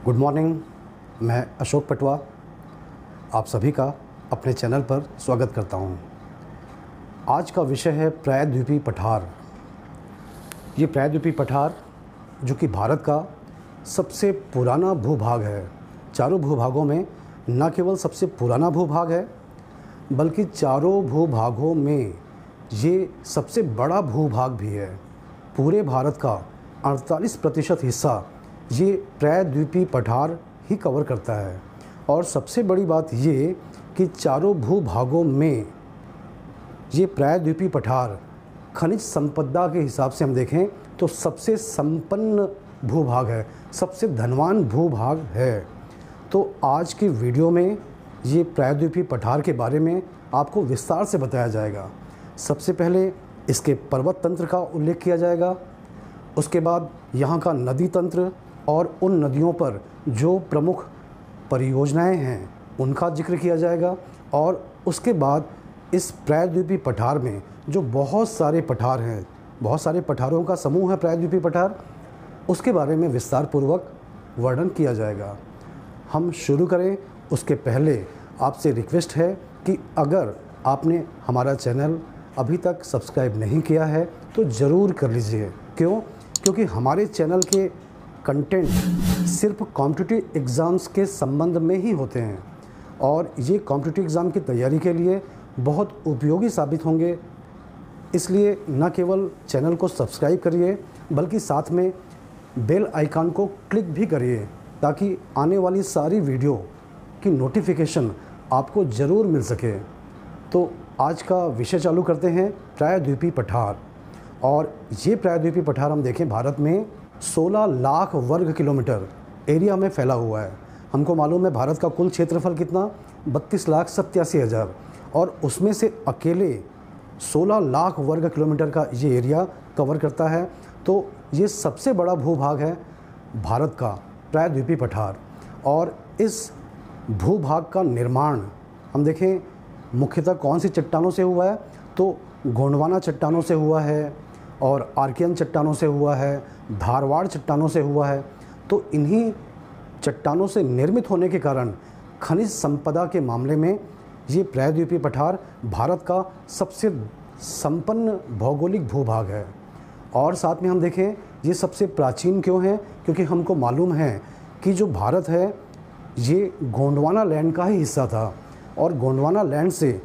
Good morning. मैं अशोक पटवा आप सभी का अपने चैनल पर स्वागत करता हूं। आज का विषय है प्रायद्वीपीय पठार। ये प्रायद्वीपीय पठार जो कि भारत का सबसे पुराना भूभाग है। चारों भूभागों में न केवल सबसे पुराना भूभाग है बल्कि चारों भूभागों में ये सबसे बड़ा भूभाग भी है। पूरे भारत का 48% हिस्सा ये प्रायद्वीपीय पठार ही कवर करता है। और सबसे बड़ी बात ये कि चारों भूभागों में ये प्रायद्वीपीय पठार खनिज संपदा के हिसाब से हम देखें तो सबसे संपन्न भूभाग है, सबसे धनवान भूभाग है। तो आज की वीडियो में ये प्रायद्वीपीय पठार के बारे में आपको विस्तार से बताया जाएगा। सबसे पहले इसके पर्वत तंत्र का उल्लेख किया जाएगा, उसके बाद यहाँ का नदी तंत्र और उन नदियों पर जो प्रमुख परियोजनाएं हैं उनका जिक्र किया जाएगा, और उसके बाद इस प्रायद्वीपीय पठार में जो बहुत सारे पठार हैं, बहुत सारे पठारों का समूह है प्रायद्वीपीय पठार, उसके बारे में विस्तार पूर्वक वर्णन किया जाएगा। हम शुरू करें उसके पहले आपसे रिक्वेस्ट है कि अगर आपने हमारा चैनल अभी तक सब्सक्राइब नहीं किया है तो ज़रूर कर लीजिए। क्यों? क्योंकि हमारे चैनल के कंटेंट सिर्फ कॉम्पिटिटिव एग्ज़ाम्स के संबंध में ही होते हैं और ये कॉम्पिटिटिव एग्ज़ाम की तैयारी के लिए बहुत उपयोगी साबित होंगे। इसलिए न केवल चैनल को सब्सक्राइब करिए बल्कि साथ में बेल आइकन को क्लिक भी करिए ताकि आने वाली सारी वीडियो की नोटिफिकेशन आपको ज़रूर मिल सके। तो आज का विषय चालू करते हैं, प्रायद्वीपीय पठार। और ये प्रायद्वीपीय पठार हम देखें भारत में 16 लाख वर्ग किलोमीटर एरिया में फैला हुआ है। हमको मालूम है भारत का कुल क्षेत्रफल कितना, 32,87,000, और उसमें से अकेले 16 लाख वर्ग किलोमीटर का ये एरिया कवर करता है। तो ये सबसे बड़ा भूभाग है भारत का प्रायद्वीपीय पठार। और इस भूभाग का निर्माण हम देखें मुख्यतः कौन सी चट्टानों से हुआ है, तो गोंडवाना चट्टानों से हुआ है और आर्कियन चट्टानों से हुआ है, धारवाड़ चट्टानों से हुआ है। तो इन्हीं चट्टानों से निर्मित होने के कारण खनिज संपदा के मामले में ये प्रायद्वीपीय पठार भारत का सबसे संपन्न भौगोलिक भूभाग है। और साथ में हम देखें ये सबसे प्राचीन क्यों है, क्योंकि हमको मालूम है कि जो भारत है ये गोंडवाना लैंड का ही हिस्सा था, और गोंडवाना लैंड से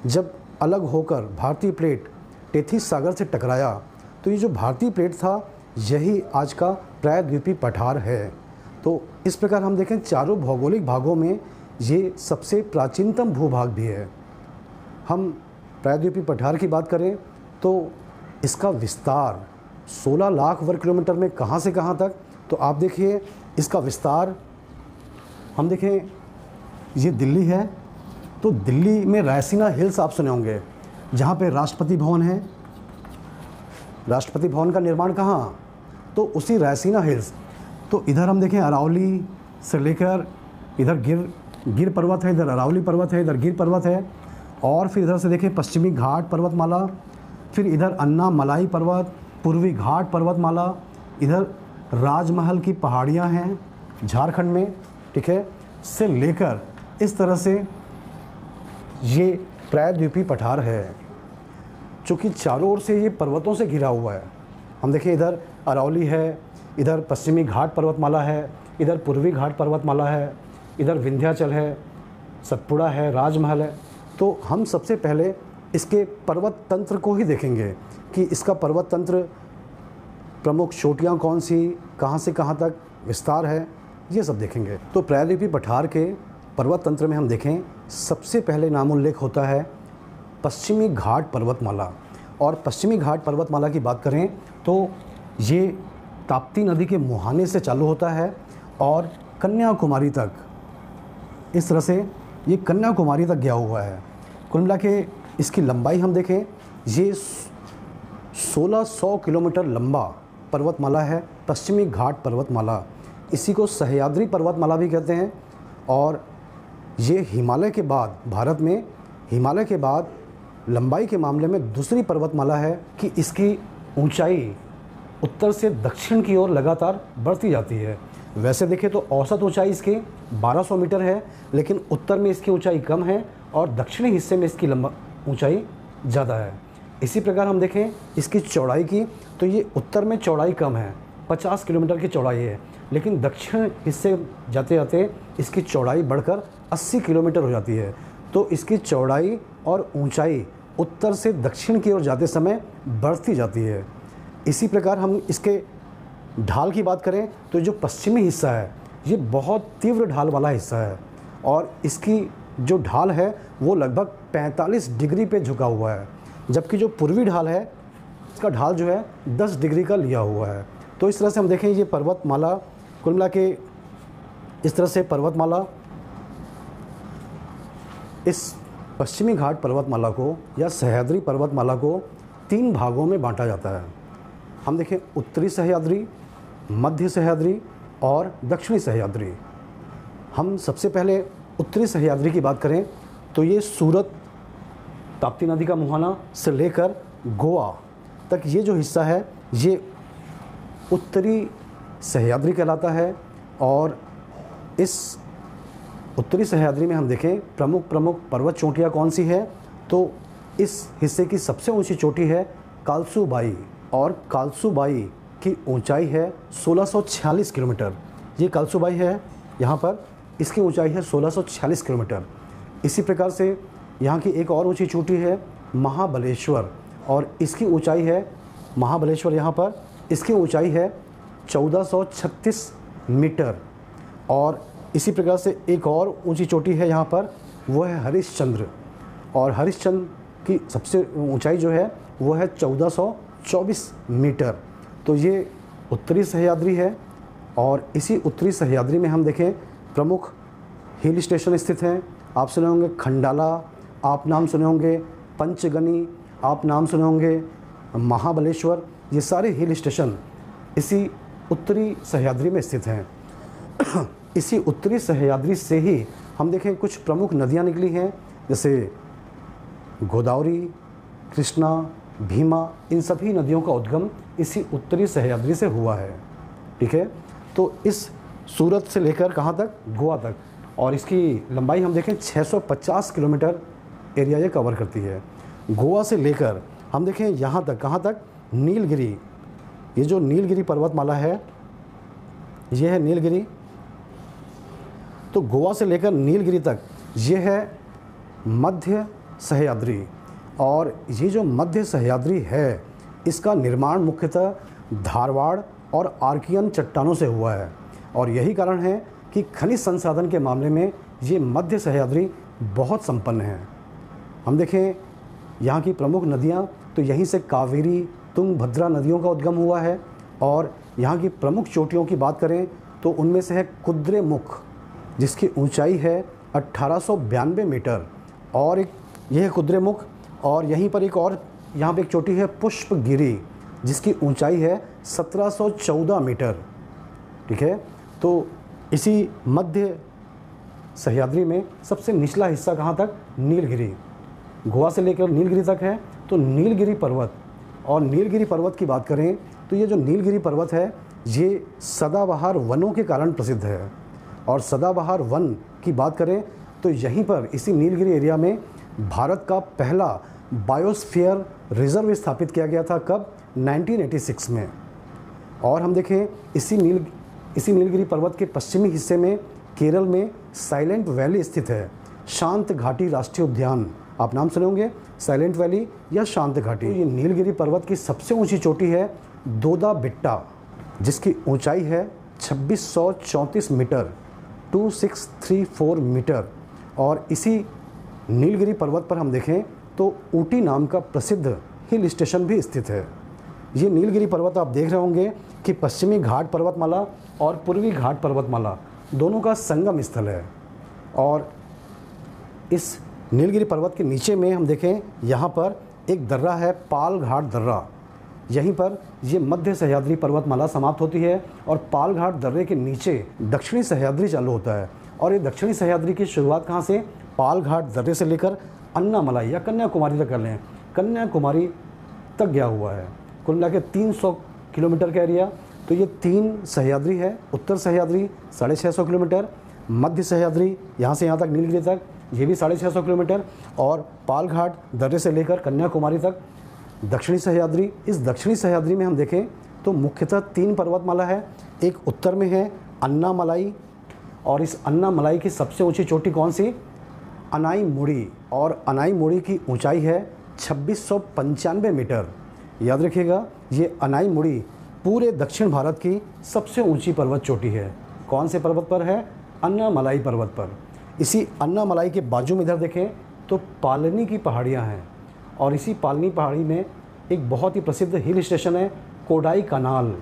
जब अलग होकर भारतीय प्लेट टेथिस सागर से टकराया तो ये जो भारतीय प्लेट था यही आज का प्रायद्वीपीय पठार है। तो इस प्रकार हम देखें चारों भौगोलिक भागों में ये सबसे प्राचीनतम भूभाग भी है। हम प्रायद्वीपीय पठार की बात करें तो इसका विस्तार 16 लाख वर्ग किलोमीटर में कहाँ से कहाँ तक, तो आप देखिए इसका विस्तार हम देखें ये दिल्ली है, तो दिल्ली में रायसीना हिल्स आप सुने होंगे जहाँ पे राष्ट्रपति भवन है। राष्ट्रपति भवन का निर्माण कहाँ, तो उसी रायसीना हिल्स। तो इधर हम देखें अरावली से लेकर इधर गिर पर्वत है, इधर अरावली पर्वत है, इधर गिर पर्वत है, और फिर इधर से देखें पश्चिमी घाट पर्वतमाला, फिर इधर अन्नामलाई पर्वत, पूर्वी घाट पर्वतमाला, इधर राजमहल की पहाड़ियाँ हैं झारखंड में, ठीक है, से लेकर इस तरह से ये प्रायद्वीपीय पठार है चूँकि चारों ओर से ये पर्वतों से घिरा हुआ है। हम देखें इधर अरावली है, इधर पश्चिमी घाट पर्वतमाला है, इधर पूर्वी घाट पर्वतमाला है, इधर विंध्याचल है, सतपुड़ा है, राजमहल है। तो हम सबसे पहले इसके पर्वत तंत्र को ही देखेंगे कि इसका पर्वत तंत्र प्रमुख चोटियाँ कौन सी, कहाँ से कहाँ तक विस्तार है, ये सब देखेंगे। तो प्रायद्वीपीय पठार के पर्वत तंत्र में हम देखें सबसे पहले नाम उल्लेख होता है पश्चिमी घाट पर्वतमाला। और पश्चिमी घाट पर्वतमाला की बात करें तो ये ताप्ती नदी के मुहाने से चालू होता है और कन्याकुमारी तक, इस तरह से ये कन्याकुमारी तक गया हुआ है। कुल मिला के इसकी लंबाई हम देखें ये 1600 किलोमीटर लंबा पर्वतमाला है पश्चिमी घाट पर्वतमाला। इसी को सह्याद्री पर्वतमाला भी कहते हैं। और ये हिमालय के बाद, भारत में हिमालय के बाद लंबाई के मामले में दूसरी पर्वतमाला है कि इसकी ऊंचाई उत्तर से दक्षिण की ओर लगातार बढ़ती जाती है। वैसे देखें तो औसत ऊंचाई इसकी 1200 मीटर है, लेकिन उत्तर में इसकी ऊंचाई कम है और दक्षिणी हिस्से में इसकी ऊंचाई ज़्यादा है। इसी प्रकार हम देखें इसकी चौड़ाई की, तो ये उत्तर में चौड़ाई कम है, 50 किलोमीटर की चौड़ाई है, लेकिन दक्षिण हिस्से जाते जाते इसकी चौड़ाई बढ़कर 80 किलोमीटर हो जाती है। तो इसकी चौड़ाई और ऊंचाई उत्तर से दक्षिण की ओर जाते समय बढ़ती जाती है। इसी प्रकार हम इसके ढाल की बात करें तो जो पश्चिमी हिस्सा है ये बहुत तीव्र ढाल वाला हिस्सा है और इसकी जो ढाल है वो लगभग 45 डिग्री पे झुका हुआ है, जबकि जो पूर्वी ढाल है इसका ढाल जो है 10 डिग्री का लिया हुआ है। तो इस तरह से हम देखें ये पर्वतमाला कुल मिला के इस तरह से पर्वतमाला, इस पश्चिमी घाट पर्वतमाला को या सह्याद्री पर्वतमाला को 3 भागों में बांटा जाता है। हम देखें उत्तरी सह्याद्री, मध्य सह्याद्री और दक्षिणी सह्याद्री। हम सबसे पहले उत्तरी सह्याद्री की बात करें तो ये सूरत, ताप्ती नदी का मुहाना से लेकर गोवा तक ये जो हिस्सा है ये उत्तरी सह्याद्री कहलाता है। और इस उत्तरी सह्याद्री में हम देखें प्रमुख पर्वत चोटियाँ कौन सी है, तो इस हिस्से की सबसे ऊंची चोटी है कालसूबाई और कालसूबाई की ऊंचाई है 1646 किलोमीटर। ये कालसूबाई है यहाँ पर, इसकी ऊंचाई है 1646 किलोमीटर। इसी प्रकार से यहाँ की एक और ऊंची चोटी है महाबलेश्वर और इसकी ऊंचाई है, महाबलेश्वर यहाँ पर, इसकी ऊंचाई है 1436 मीटर। और इसी प्रकार से एक और ऊंची चोटी है यहाँ पर, वो है हरिश्चंद्र और हरिश्चंद्र की सबसे ऊंचाई जो है वो है 1424 मीटर। तो ये उत्तरी सह्याद्री है और इसी उत्तरी सह्याद्री में हम देखें प्रमुख हिल स्टेशन स्थित हैं। आप सुने होंगे खंडाला, आप नाम सुने होंगे पंचगनी, आप नाम सुने होंगे महाबलेश्वर। ये सारे हिल स्टेशन इसी उत्तरी सह्याद्री में स्थित हैं। इसी उत्तरी सह्याद्री से ही हम देखें कुछ प्रमुख नदियाँ निकली हैं, जैसे गोदावरी, कृष्णा, भीमा, इन सभी नदियों का उद्गम इसी उत्तरी सह्याद्री से हुआ है। ठीक है, तो इस सूरत से लेकर कहाँ तक, गोवा तक, और इसकी लंबाई हम देखें 650 किलोमीटर एरिया ये कवर करती है। गोवा से लेकर हम देखें यहाँ तक, कहाँ तक, नीलगिरी। ये जो नीलगिरी पर्वतमाला है ये है नीलगिरी। तो गोवा से लेकर नीलगिरी तक ये है मध्य सह्याद्री और ये जो मध्य सह्याद्री है इसका निर्माण मुख्यतः धारवाड़ और आर्कियन चट्टानों से हुआ है और यही कारण है कि खनिज संसाधन के मामले में ये मध्य सह्याद्री बहुत संपन्न है। हम देखें यहाँ की प्रमुख नदियाँ तो यहीं से कावेरी, तुंगभद्रा नदियों का उद्गम हुआ है और यहाँ की प्रमुख चोटियों की बात करें तो उनमें से है कुद्रेमुख जिसकी ऊंचाई है 1892 मीटर और एक यह है कुद्रेमुख। और यहीं पर एक और यहाँ पे एक चोटी है पुष्पगिरी जिसकी ऊंचाई है 1714 मीटर। ठीक है, तो इसी मध्य सह्याद्री में सबसे निचला हिस्सा कहाँ तक, नीलगिरी। गोवा से लेकर नीलगिरी तक है। तो नीलगिरी पर्वत, और नीलगिरी पर्वत की बात करें तो ये जो नीलगिरी पर्वत है ये सदाबहार वनों के कारण प्रसिद्ध है। और सदाबहार वन की बात करें तो यहीं पर इसी नीलगिरी एरिया में भारत का पहला बायोस्फीयर रिजर्व स्थापित किया गया था। कब, 1986 में। और हम देखें इसी नीलगिरी पर्वत के पश्चिमी हिस्से में केरल में साइलेंट वैली स्थित है, शांत घाटी राष्ट्रीय उद्यान। आप नाम सुने होंगे साइलेंट वैली या शांत घाटी। ये नीलगिरी पर्वत की सबसे ऊंची चोटी है दोदा बिट्टा जिसकी ऊंचाई है 2634 मीटर, 2634 मीटर। और इसी नीलगिरी पर्वत पर हम देखें तो ऊटी नाम का प्रसिद्ध हिल स्टेशन भी स्थित है। ये नीलगिरी पर्वत आप देख रहे होंगे कि पश्चिमी घाट पर्वतमाला और पूर्वी घाट पर्वतमाला दोनों का संगम स्थल है। और इस नीलगिरी पर्वत के नीचे में हम देखें यहाँ पर एक दर्रा है पाल घाट दर्रा। यहीं पर ये मध्य सह्याद्री पर्वतमाला समाप्त होती है और पाल घाट दर्रे के नीचे दक्षिणी सह्याद्री चालू होता है। और ये दक्षिणी सह्याद्री की शुरुआत कहाँ से, पाल घाट दर्रे से लेकर अन्नामलाई या कन्याकुमारी तक कर लें, कन्याकुमारी तक गया हुआ है। कुल मिला के 300 किलोमीटर का एरिया तो ये 3 सह्याद्री है। उत्तर सह्याद्री 650 किलोमीटर, मध्य सह्याद्री यहाँ से यहाँ तक नीलगिरी तक ये भी 650 किलोमीटर, और पालघाट दर्रे से लेकर कन्याकुमारी तक दक्षिणी सह्याद्री। इस दक्षिणी सह्याद्री में हम देखें तो मुख्यतः 3 पर्वतमाला है। एक उत्तर में है अन्नामलाई, और इस अन्नामलाई की सबसे ऊंची चोटी कौन सी? अनाईमुड़ी, और अनाईमुड़ी की ऊंचाई है 2695 मीटर। याद रखिएगा, ये अनाईमुड़ी पूरे दक्षिण भारत की सबसे ऊंची पर्वत चोटी है। कौन से पर्वत पर है? अन्नामलाई पर्वत पर। इसी अन्नामलाई के बाजू में इधर देखें तो पालनी की पहाड़ियाँ हैं, और इसी पालनी पहाड़ी में एक बहुत ही प्रसिद्ध हिल स्टेशन है कोडाई कनाल।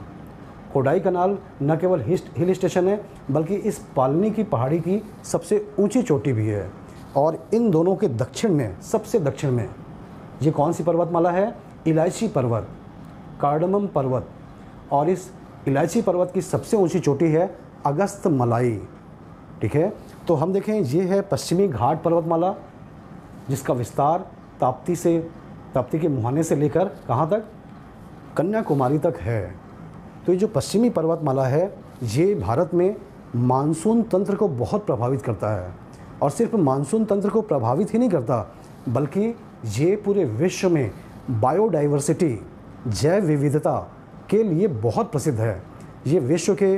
कोडाई कनाल न केवल हिल स्टेशन है बल्कि इस पालनी की पहाड़ी की सबसे ऊंची चोटी भी है। और इन दोनों के दक्षिण में, सबसे दक्षिण में ये कौन सी पर्वतमाला है? इलायची पर्वत, कार्डमम पर्वत। और इस इलायची पर्वत की सबसे ऊंची चोटी है अगस्त मलाई। ठीक है, तो हम देखें ये है पश्चिमी घाट पर्वतमाला, जिसका विस्तार ताप्ती के मुहाने से लेकर कहाँ तक? कन्याकुमारी तक है। तो ये जो पश्चिमी पर्वतमाला है ये भारत में मानसून तंत्र को बहुत प्रभावित करता है, और सिर्फ मानसून तंत्र को प्रभावित ही नहीं करता बल्कि ये पूरे विश्व में बायोडाइवर्सिटी, जैव विविधता के लिए बहुत प्रसिद्ध है। ये विश्व के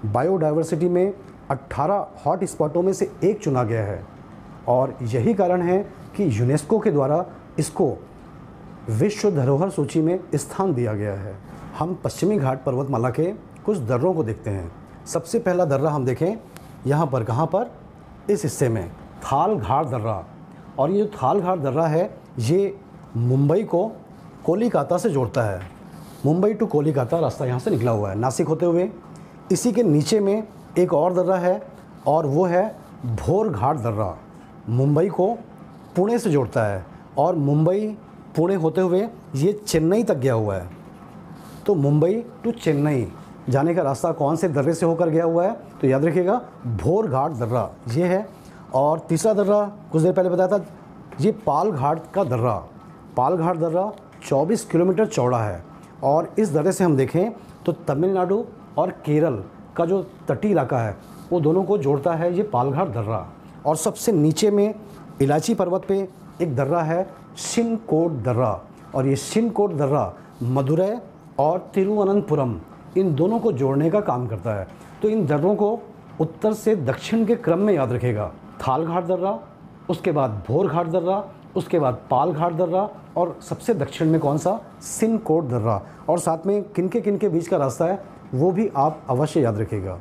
बायोडाइवर्सिटी में 18 हॉट स्पॉटों में से एक चुना गया है, और यही कारण है कि यूनेस्को के द्वारा इसको विश्व धरोहर सूची में स्थान दिया गया है। हम पश्चिमी घाट पर्वतमाला के कुछ दर्रों को देखते हैं। सबसे पहला दर्रा हम देखें यहाँ पर, कहाँ पर? इस हिस्से में थाल घाट दर्रा। और ये जो थाल घाट दर्रा है ये मुंबई को कोलकाता से जोड़ता है। मुंबई टू कोलकाता रास्ता यहाँ से निकला हुआ है नासिक होते हुए। इसी के नीचे में एक और दर्रा है, और वो है भोर घाट दर्रा। मुंबई को पुणे से जोड़ता है, और मुंबई पुणे होते हुए ये चेन्नई तक गया हुआ है। तो मुंबई टू चेन्नई जाने का रास्ता कौन से दर्रे से होकर गया हुआ है? तो याद रखिएगा, भोर घाट दर्रा ये है। और तीसरा दर्रा कुछ देर पहले बताया था, ये पाल घाट का दर्रा। पाल घाट दर्रा 24 किलोमीटर चौड़ा है, और इस दर्रे से हम देखें तो तमिलनाडु और केरल का जो तटीय इलाका है वो दोनों को जोड़ता है ये पाल घाट दर्रा। और सबसे नीचे में इलायची पर्वत पे एक दर्रा है शिनकोट दर्रा, और ये शिनकोट दर्रा मदुरै और तिरुवनंतपुरम इन दोनों को जोड़ने का काम करता है। तो इन दर्रों को उत्तर से दक्षिण के क्रम में याद रखेगा। थाल घाट दर्रा, उसके बाद भोर घाट दर्रा, उसके बाद पाल घाट दर्रा, और सबसे दक्षिण में कौन सा? शिनकोट दर्रा। और साथ में किनके बीच का रास्ता है वो भी आप अवश्य याद रखिएगा।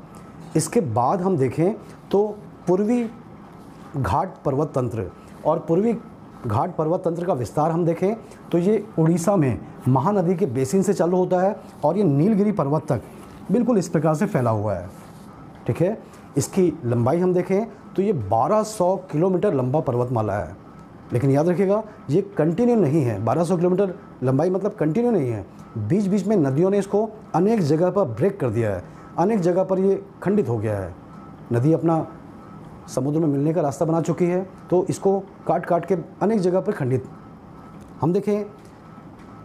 इसके बाद हम देखें तो पूर्वी घाट पर्वत तंत्र, और पूर्वी घाट पर्वत तंत्र का विस्तार हम देखें तो ये उड़ीसा में महानदी के बेसिन से चालू होता है, और ये नीलगिरी पर्वत तक बिल्कुल इस प्रकार से फैला हुआ है। ठीक है, इसकी लंबाई हम देखें तो ये 1200 किलोमीटर लंबा पर्वतमाला है। लेकिन याद रखिएगा ये कंटिन्यू नहीं है। 1200 किलोमीटर लंबाई मतलब कंटिन्यू नहीं है। बीच बीच में नदियों ने इसको अनेक जगह पर ब्रेक कर दिया है, अनेक जगह पर ये खंडित हो गया है। नदी अपना समुद्र में मिलने का रास्ता बना चुकी है, तो इसको काट काट के अनेक जगह पर खंडित। हम देखें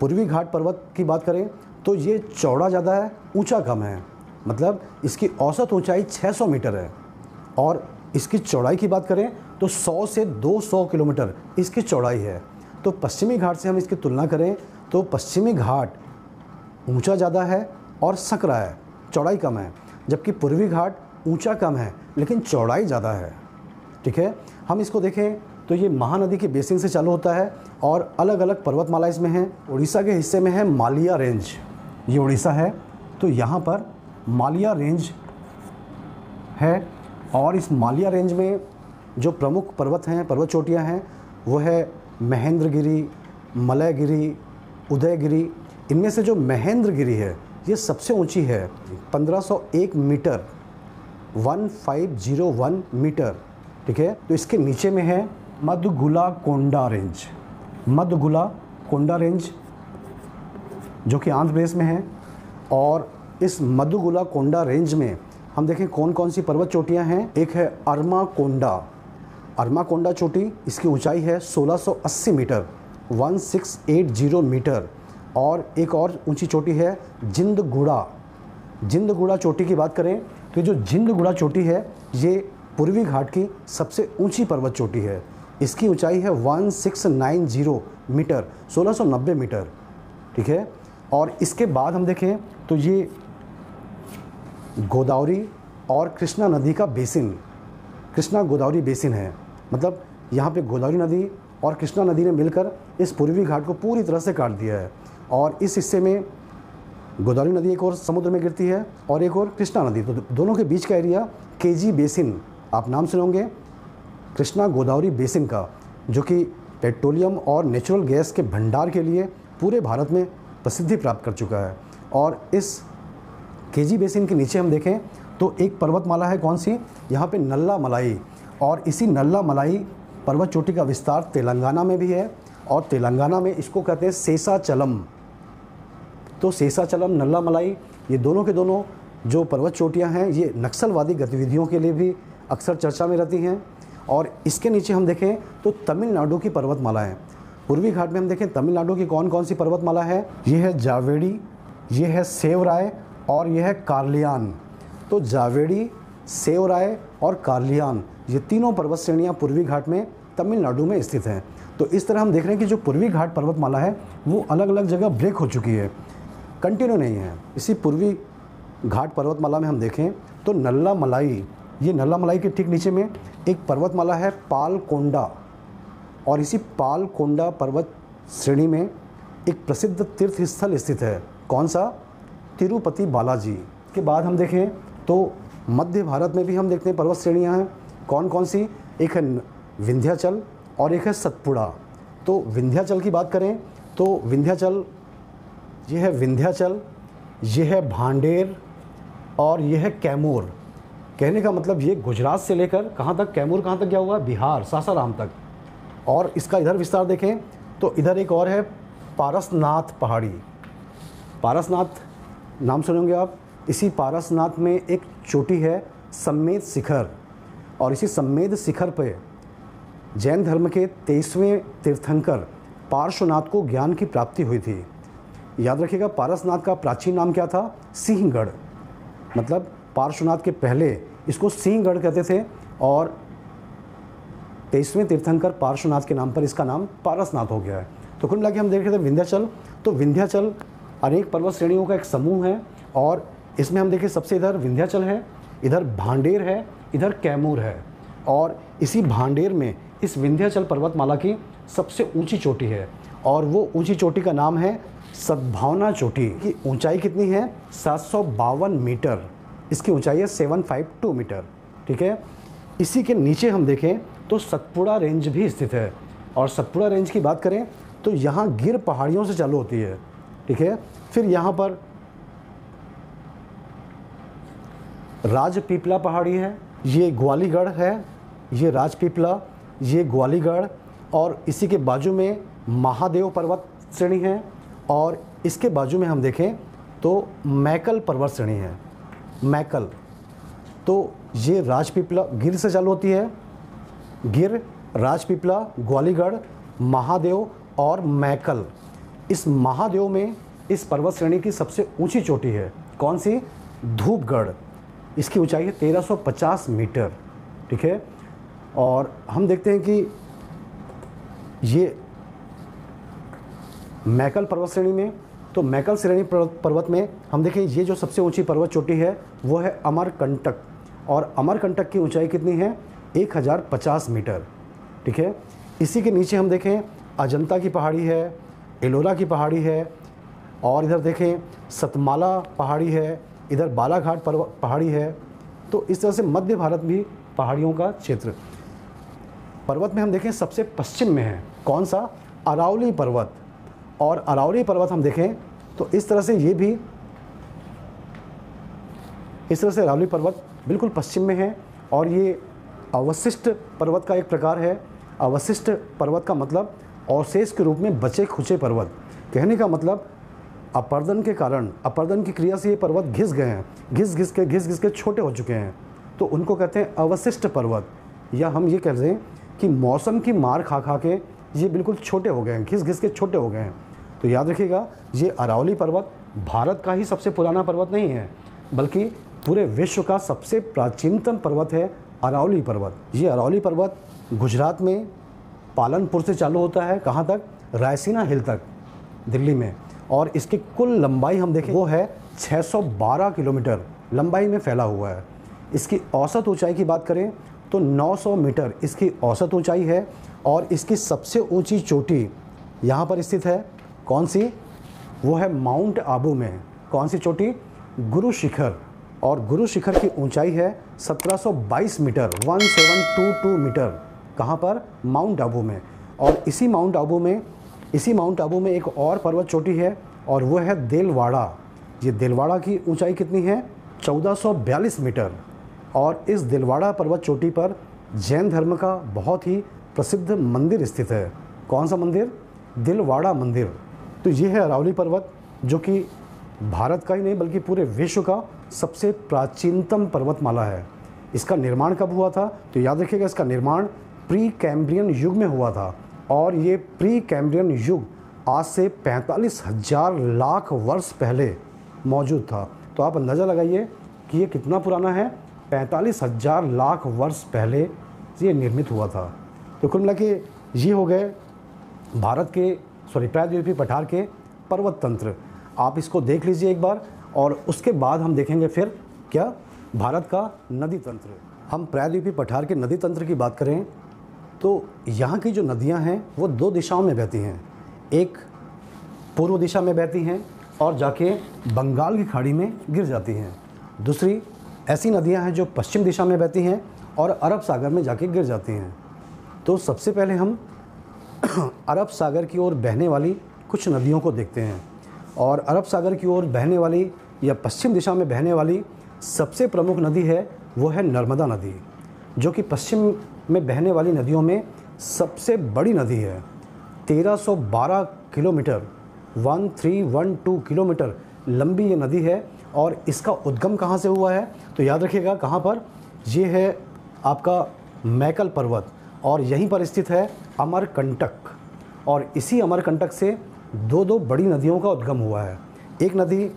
पूर्वी घाट पर्वत की बात करें तो ये चौड़ा ज़्यादा है, ऊंचा कम है। मतलब इसकी औसत ऊंचाई 600 मीटर है, और इसकी चौड़ाई की बात करें तो 100 से 200 किलोमीटर इसकी चौड़ाई है। तो पश्चिमी घाट से हम इसकी तुलना करें तो पश्चिमी घाट ऊंचा ज़्यादा है और सकरा है, चौड़ाई कम है, जबकि पूर्वी घाट ऊंचा कम है लेकिन चौड़ाई ज़्यादा है। ठीक है, हम इसको देखें तो ये महानदी के बेसिन से चालू होता है, और अलग अलग पर्वतमाला इसमें हैं। उड़ीसा के हिस्से में है मालिया रेंज, ये उड़ीसा है, तो यहाँ पर मालिया रेंज है। और इस मालिया रेंज में जो प्रमुख पर्वत हैं, पर्वत चोटियाँ हैं, वो है महेंद्रगिरी, मलयगिरी, उदयगिरी। इनमें से जो महेंद्रगिरी है ये सबसे ऊंची है, 1501 मीटर, 1501 मीटर। ठीक है, तो इसके नीचे में है मधुगुला कोंडा रेंज, मधुगुला कोंडा रेंज जो कि आंध्र प्रदेश में है। और इस मधुगुला कोंडा रेंज में हम देखें कौन कौन सी पर्वत चोटियां हैं। एक है अरमा कोंडा, अरमा कोंडा चोटी, इसकी ऊंचाई है 1680 मीटर, 1680 मीटर। और एक और ऊंची चोटी है जिंदगुड़ा, जिंदगुड़ा चोटी की बात करें तो जो जिंदगुड़ा चोटी है ये पूर्वी घाट की सबसे ऊंची पर्वत चोटी है। इसकी ऊंचाई है 1690 मीटर, 1690 मीटर, ठीक है। और इसके बाद हम देखें तो ये गोदावरी और कृष्णा नदी का बेसिन, कृष्णा गोदावरी बेसिन है। मतलब यहाँ पे गोदावरी नदी और कृष्णा नदी ने मिलकर इस पूर्वी घाट को पूरी तरह से काट दिया है। और इस हिस्से में गोदावरी नदी एक और समुद्र में गिरती है और एक और कृष्णा नदी, तो दोनों के बीच का एरिया केजी बेसिन, आप नाम सुनोगे कृष्णा गोदावरी बेसिन का, जो कि पेट्रोलियम और नेचुरल गैस के भंडार के लिए पूरे भारत में प्रसिद्धि प्राप्त कर चुका है। और इस केजी बेसिन के नीचे हम देखें तो एक पर्वतमाला है, कौन सी, यहाँ पे नल्ला मलाई, और इसी नल्ला मलाई पर्वत चोटी का विस्तार तेलंगाना में भी है। और तेलंगाना में इसको कहते हैं शेषाचलम। तो शेषाचलम, नल्ला मलाई, ये दोनों के दोनों जो पर्वत चोटियाँ हैं ये नक्सलवादी गतिविधियों के लिए भी अक्सर चर्चा में रहती हैं। और इसके नीचे हम देखें तो तमिलनाडु की पर्वतमाला है। पूर्वी घाट में हम देखें तमिलनाडु की कौन कौन सी पर्वतमाला है, ये है जावेड़ी, ये है सेवराय और ये है कार्लियान। तो जावेड़ी, सेवराय और कार्लियान, ये तीनों पर्वत श्रेणियाँ पूर्वी घाट में तमिलनाडु में स्थित हैं। तो इस तरह हम देख रहे हैं कि जो पूर्वी घाट पर्वतमाला है वो अलग अलग जगह ब्रेक हो चुकी है, कंटिन्यू नहीं है। इसी पूर्वी घाट पर्वतमाला में हम देखें तो नल्ला मलाई, ये नल्ला मलाई के ठीक नीचे में एक पर्वतमाला है पालकोंडा, और इसी पालकोंडा पर्वत श्रेणी में एक प्रसिद्ध तीर्थ स्थल स्थित है, कौन सा, तिरुपति बालाजी। के बाद हम देखें तो मध्य भारत में भी हम देखते हैं पर्वत श्रेणियाँ हैं, कौन कौन सी, एक है विंध्याचल और एक है सतपुड़ा। तो विंध्याचल की बात करें तो विंध्याचल, ये है विंध्याचल, ये है भांडेर और ये है कैमूर। कहने का मतलब ये गुजरात से लेकर कहाँ तक, कैमूर कहाँ तक गया हुआ है, बिहार, सासाराम तक। और इसका इधर विस्तार देखें तो इधर एक और है पारसनाथ पहाड़ी। पारसनाथ नाम सुनेंगे आप। इसी पारसनाथ में एक चोटी है सम्मेद शिखर, और इसी सम्मेद शिखर पे जैन धर्म के 23वें तीर्थंकर पार्श्वनाथ को ज्ञान की प्राप्ति हुई थी। याद रखिएगा, पारसनाथ का प्राचीन नाम क्या था, सिंहगढ़। मतलब पार्श्वनाथ के पहले इसको सिंहगढ़ कहते थे, और 23वें तीर्थंकर पार्श्वनाथ के नाम पर इसका नाम पारसनाथ हो गया है। तो कुल मिला के हम देख रहे थे विंध्याचल, तो विंध्याचल अनेक पर्वत श्रेणियों का एक समूह है, और इसमें हम देखें सबसे इधर विंध्याचल है, इधर भांडेर है, इधर कैमूर है। और इसी भांडेर में इस विंध्याचल पर्वतमाला की सबसे ऊंची चोटी है, और वो ऊंची चोटी का नाम है सद्भावना चोटी। की ऊंचाई कितनी है, 752 मीटर, इसकी ऊंचाई है 752 मीटर, ठीक है। इसी के नीचे हम देखें तो सतपुड़ा रेंज भी स्थित है, और सतपुड़ा रेंज की बात करें तो यहाँ गिर पहाड़ियों से चालू होती है, ठीक है। फिर यहाँ पर राजपीपला पहाड़ी है, ये ग्वालीगढ़ है, ये राजपीपला, ये ग्वालीगढ़, और इसी के बाजू में महादेव पर्वत श्रेणी है, और इसके बाजू में हम देखें तो मैकल पर्वत श्रेणी है, मैकल। तो ये राजपीपला गिर से चालू होती है, गिर, राजपीपला, ग्वालीगढ़, महादेव और मैकल। इस महादेव में इस पर्वत श्रेणी की सबसे ऊंची चोटी है, कौन सी, धूपगढ़। इसकी ऊंचाई है 1350 मीटर, ठीक है। और हम देखते हैं कि ये मैकल पर्वत श्रेणी में, तो मैकल श्रेणी पर्वत में हम देखें ये जो सबसे ऊंची पर्वत चोटी है वो है अमरकंटक, और अमरकंटक की ऊंचाई कितनी है, 1050 मीटर, ठीक है। इसी के नीचे हम देखें अजंता की पहाड़ी है, एलोरा की पहाड़ी है, और इधर देखें सतमाला पहाड़ी है, इधर बालाघाट पहाड़ी है। तो इस तरह से मध्य भारत भी पहाड़ियों का क्षेत्र। पर्वत में हम देखें सबसे पश्चिम में है, कौन सा, अरावली पर्वत। और अरावली पर्वत हम देखें तो इस तरह से ये भी, इस तरह से अरावली पर्वत बिल्कुल पश्चिम में है, और ये अवशिष्ट पर्वत का एक प्रकार है। अवशिष्ट पर्वत का मतलब अवशेष के रूप में बचे खुचे पर्वत। कहने का मतलब अपर्दन के कारण, अपर्दन की क्रिया से ये पर्वत घिस गए हैं, घिस घिस के छोटे हो चुके हैं, तो उनको कहते हैं अवशिष्ट पर्वत। या हम ये कह रहे हैं कि मौसम की मार खा खा के ये बिल्कुल छोटे हो गए हैं, घिस के छोटे हो गए हैं। तो याद रखिएगा, ये अरावली पर्वत भारत का ही सबसे पुराना पर्वत नहीं है, बल्कि पूरे विश्व का सबसे प्राचीनतम पर्वत है अरावली पर्वत। ये अरावली पर्वत गुजरात में पालनपुर से चालू होता है, कहाँ तक? रायसीना हिल तक, दिल्ली में। और इसकी कुल लंबाई हम देखें वो है 612 किलोमीटर लंबाई में फैला हुआ है। इसकी औसत ऊंचाई की बात करें तो 900 मीटर इसकी औसत ऊंचाई है। और इसकी सबसे ऊंची चोटी यहाँ पर स्थित है, कौन सी? वो है माउंट आबू में। कौन सी चोटी? गुरु शिखर। और गुरु शिखर की ऊंचाई है 1722 मीटर, 1722 मीटर। कहाँ पर? माउंट आबू में। और इसी माउंट आबू में एक और पर्वत चोटी है और वो है देलवाड़ा। ये देलवाड़ा की ऊंचाई कितनी है? 1442 मीटर। और इस देलवाड़ा पर्वत चोटी पर जैन धर्म का बहुत ही प्रसिद्ध मंदिर स्थित है। कौन सा मंदिर? देलवाड़ा मंदिर। तो ये है अरावली पर्वत, जो कि भारत का ही नहीं बल्कि पूरे विश्व का सबसे प्राचीनतम पर्वतमाला है। इसका निर्माण कब हुआ था? तो याद रखिएगा, इसका निर्माण प्री कैम्ब्रियन युग में हुआ था। और ये प्री कैम्ब्रियन युग आज से 45,000 लाख वर्ष पहले मौजूद था। तो आप अंदाज़ा लगाइए कि ये कितना पुराना है। 45,000 लाख वर्ष पहले ये निर्मित हुआ था। तो कुल मिला के ये हो गए भारत के प्रायद्वीपीय पठार के पर्वत तंत्र। आप इसको देख लीजिए एक बार, और उसके बाद हम देखेंगे फिर क्या? भारत का नदी तंत्र। हम प्रायद्वीपीय पठार के नदी तंत्र की बात करें तो यहाँ की जो नदियाँ हैं वो दो दिशाओं में बहती हैं। एक पूर्व दिशा में बहती हैं और जाके बंगाल की खाड़ी में गिर जाती हैं। दूसरी ऐसी नदियाँ हैं जो पश्चिम दिशा में बहती हैं और अरब सागर में जाके गिर जाती हैं। तो सबसे पहले हम अरब सागर की ओर बहने वाली कुछ नदियों को देखते हैं। और अरब सागर की ओर बहने वाली या पश्चिम दिशा में बहने वाली सबसे प्रमुख नदी है वो है नर्मदा नदी, जो कि पश्चिम में बहने वाली नदियों में सबसे बड़ी नदी है। 1312 किलोमीटर 1312 किलोमीटर लंबी ये नदी है। और इसका उद्गम कहाँ से हुआ है? तो याद रखिएगा कहाँ पर? ये है आपका मैकल पर्वत और यहीं पर स्थित है अमरकंटक। और इसी अमरकंटक से दो बड़ी नदियों का उद्गम हुआ है। एक नदी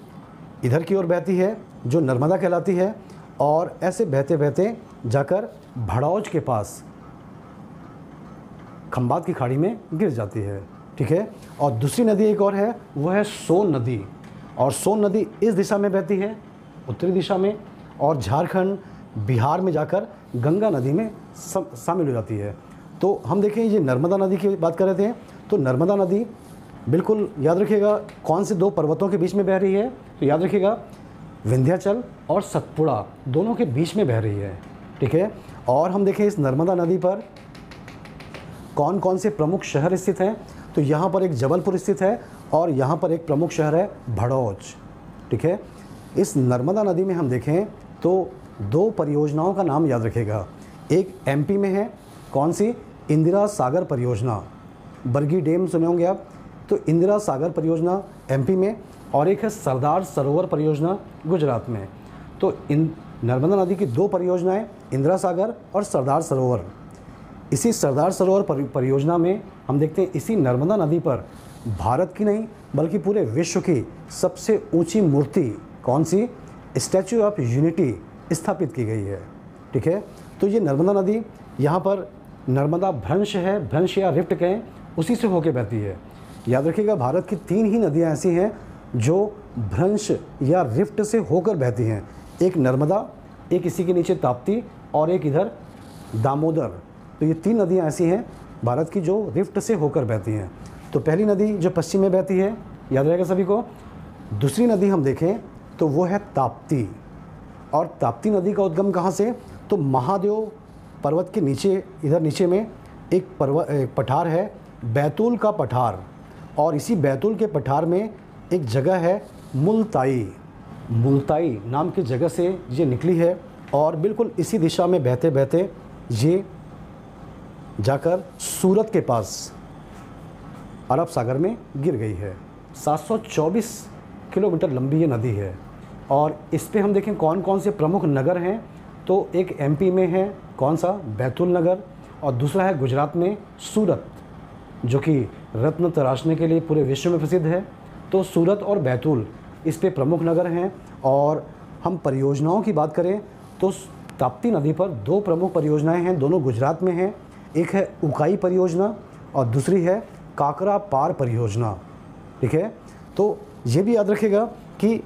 इधर की ओर बहती है जो नर्मदा कहलाती है, और ऐसे बहते बहते जाकर भड़ौज के पास खंबात की खाड़ी में गिर जाती है। ठीक है। और दूसरी नदी एक और है, वो है सोन नदी। और सोन नदी इस दिशा में बहती है, उत्तरी दिशा में, और झारखंड बिहार में जाकर गंगा नदी में शामिल हो जाती है। तो हम देखें ये नर्मदा नदी की बात कर रहे थे, तो नर्मदा नदी बिल्कुल याद रखिएगा कौन से दो पर्वतों के बीच में बह रही है? तो याद रखिएगा विंध्याचल और सतपुड़ा दोनों के बीच में बह रही है। ठीक है। और हम देखें इस नर्मदा नदी पर कौन कौन से प्रमुख शहर स्थित हैं? तो यहाँ पर एक जबलपुर स्थित है और यहाँ पर एक प्रमुख शहर है भड़ौच। ठीक है। इस नर्मदा नदी में हम देखें तो दो परियोजनाओं का नाम याद रखिएगा। एक एमपी में है, कौन सी? इंदिरा सागर परियोजना। बरगी डैम सुने होंगे आप, तो इंदिरा सागर परियोजना एमपी में, और एक है सरदार सरोवर परियोजना गुजरात में। तो इन नर्मदा नदी की दो परियोजनाएं, इंदिरा सागर और सरदार सरोवर। इसी सरदार सरोवर परियोजना में हम देखते हैं इसी नर्मदा नदी पर भारत की नहीं बल्कि पूरे विश्व की सबसे ऊंची मूर्ति कौन सी? स्टैचू ऑफ यूनिटी स्थापित की गई है। ठीक है। तो ये नर्मदा नदी यहाँ पर नर्मदा भ्रंश है, भ्रंश या रिफ्ट कहें, उसी से होके बहती है। याद रखिएगा भारत की तीन ही नदियाँ ऐसी हैं जो भ्रंश या रिफ्ट से होकर बहती हैं। एक नर्मदा, एक इसी के नीचे ताप्ती, और एक इधर दामोदर। तो ये तीन नदियाँ ऐसी हैं भारत की जो रिफ्ट से होकर बहती हैं। तो पहली नदी जो पश्चिम में बहती है, याद रहेगा सभी को। दूसरी नदी हम देखें तो वो है ताप्ती। और ताप्ती नदी का उद्गम कहाँ से? तो महादेव पर्वत के नीचे, इधर नीचे में एक पठार है, बैतूल का पठार। और इसी बैतूल के पठार में एक जगह है मुल्ताई। मुल्ताई नाम की जगह से ये निकली है और बिल्कुल इसी दिशा में बहते बहते ये जाकर सूरत के पास अरब सागर में गिर गई है। 724 किलोमीटर लंबी ये नदी है। और इस पे हम देखें कौन कौन से प्रमुख नगर हैं, तो एक एमपी में है, कौन सा? बैतूल नगर, और दूसरा है गुजरात में सूरत, जो कि रत्न तराशने के लिए पूरे विश्व में प्रसिद्ध है। तो सूरत और बैतूल इस पे प्रमुख नगर हैं। और हम परियोजनाओं की बात करें तो ताप्ती नदी पर 2 प्रमुख परियोजनाएं हैं, दोनों गुजरात में हैं। एक है उकाई परियोजना और दूसरी है काकरा पार परियोजना। ठीक है, तो ये भी याद रखिएगा कि